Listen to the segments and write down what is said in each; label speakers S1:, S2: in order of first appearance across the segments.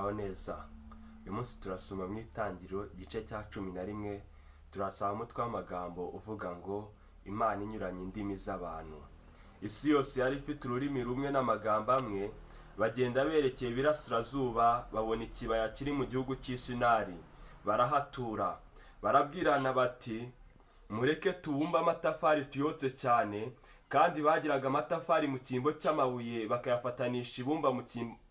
S1: muraho neza. Uyu munsi turasoma mu Itangiriro igice cya 11, turasaba umutwe w'amagambo uvuga ngo Imana inyuranya indimi z'abantu. Isi yose yari ifite ururimi rumwe n'amagambo amwe, bagenda berekeye iburasirazuba, babona ikibaya kiri mu gihugu cy'i Shinari, barahatura. Barabwirana bati, Mureke tubumbe amatafari tuyotse cyane. Kandi bagiraga amatafari mu cyimbo cy'amabuye, bakayafatanisha ibumba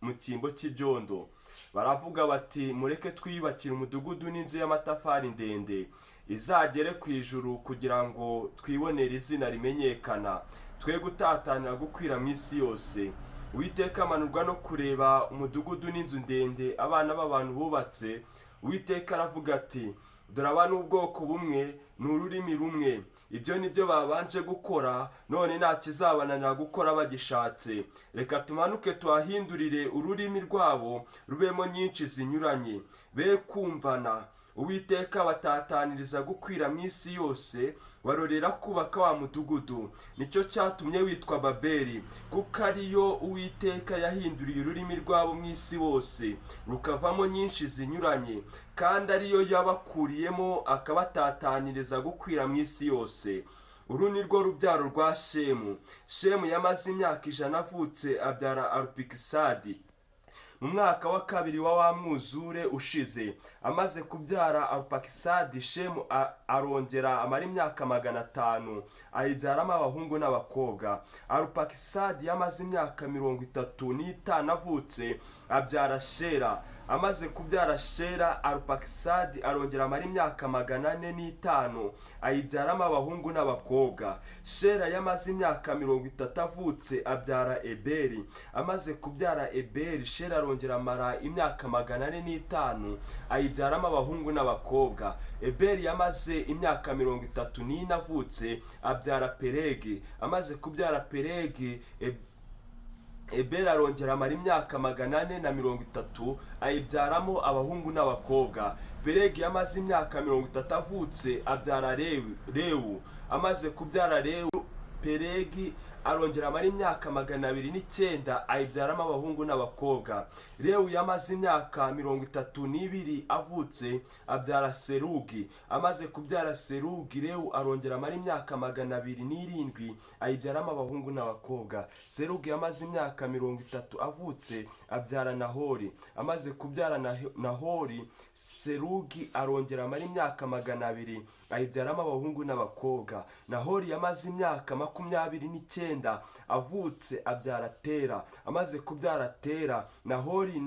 S1: mu cyimbo cy'ibyondo. Baravuga bati, Mureke twiyubakire umudugudu n'inzu y'amatafari ndende, izagere ku ijuru, kugira ngo twibonere izina rimenyekana, twe gutatanira gukwira mu isi yose. Uwiteka amanurwa no kureba umudugudu n'inzu ndende abana b'abantu bubatse. Uwiteka aravuga ati, dore aba ni ubwoko bumwe, ni ururimi rumwe. Ibyo ni byo babanje gukora, none nta kizabananira gukora bagishatse. Reka tumanuke tuhahindurire ururimi rw'abo rubemo nyinshi zinyuranye, be kumvana. Uwiteka batataniriza gukwira mu isi yose, barorera kubaka wa mudugudu. Nicyo cyatumye witwa Babeli, kuko ariyo Uwiteka yahinduriye ururimi rw'abo mu isi bose, rukavamo nyinshi zinyuranye, kandi ariyo yabakuriyemo akabatataniriza gukwira mu isi yose. Uru ni rwo rubyaro rwa Shemu. Shemu yamaze imyaka 100 avutse, abyara Arupakisadi mu mwaka wa 2 wa mwuzure ushize. Amaze kubyara Arupakisadi, Shemu arongera amara imyaka 500, ayibyaramo abahungu n'abakobwa. Arupakisadi yamaze imyaka 35 avutse, abyara Shera. Amaze kubyara Shera, Arupakisadi arongera amara imyaka 405, ayibyaramo abahungu n'abakobwa. Shera yamaze imyaka 30 avutse, abyara Eberi. Amaze kubyara Eberi, Shera arongera amara imyaka 405, ayibyaramo abahungu n'abakobwa. Eberi yamaze imyaka 34 avutse, abyara Peregi. Amaze kubyara Peregi, Eberi arongera amara imyaka 430, ayibyaramo abahungu n'abakobwa. Peregi yamaze imyaka 30 avutse, abyara Rewu. Amaze kubyara Rewu, Peregi arongera amara imyaka 209, ayibyaramo abahungu n'abakobwa. Rewu yamaze imyaka 32 avutse, abyara Serugi. Amaze kubyara Serugi, Rewu arongera amara imyaka 207, ayibyaramo abahungu n'abakobwa. Serugi yamaze imyaka 30 avutse, abyara Nahori. Amaze kubyara Nahori, Serugi arongera amara imyaka 200, ayibyaramo abahungu n'abakobwa. Nahori yamaze imyaka 29 avutse, abyara Tera. Amaze kubyara Tera, Nahori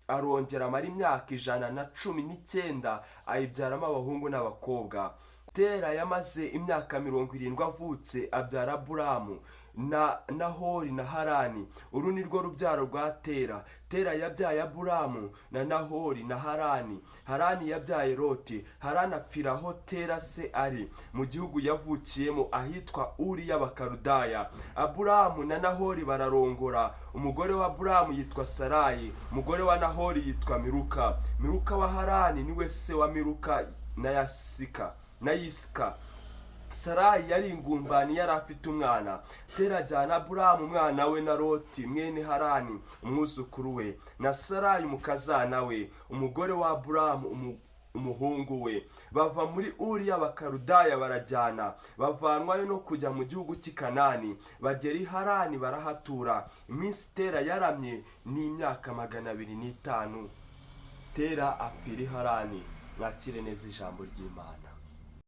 S1: arongera amara imyaka 119, ayibyaramo abahungu n'abakobwa. Tera yamaze imyaka 70 avutse, abyara Aburamu na Nahori na Harani. Uru ni rwo rubyaro rwa Tera. Tera yabyaye Aburamu na Nahori na Harani. Harani yabyaye Loti. Harani apfiraho Tera se ari, mu gihugu yavukiyemo ahitwa Uri y'Abakarudaya. Aburamu na Nahori bararongora. Umugore wa Aburamu yitwa Sarayi, umugore wa Nahori yitwa Miruka. Miruka wa Harani niwe se wa Miruka na Yisika. Sarayi yari ingumbani, yari afite umwana. Tera ajyana Aburamu umwana we na Loti mwene Harani umwuzukuru we, na Sarayi umukazana we, umugore wa Aburamu umuhungu we. Bava muri Uri y'Abakarudaya barajyana, bavanwayo no kujya mu gihugu cy'i Kanani. Bagera i Harani barahatura. Iminsi Tera yaramye ni imyaka 205. Tera apfira i Harani. Mwakire neza ijambo ry'Imana.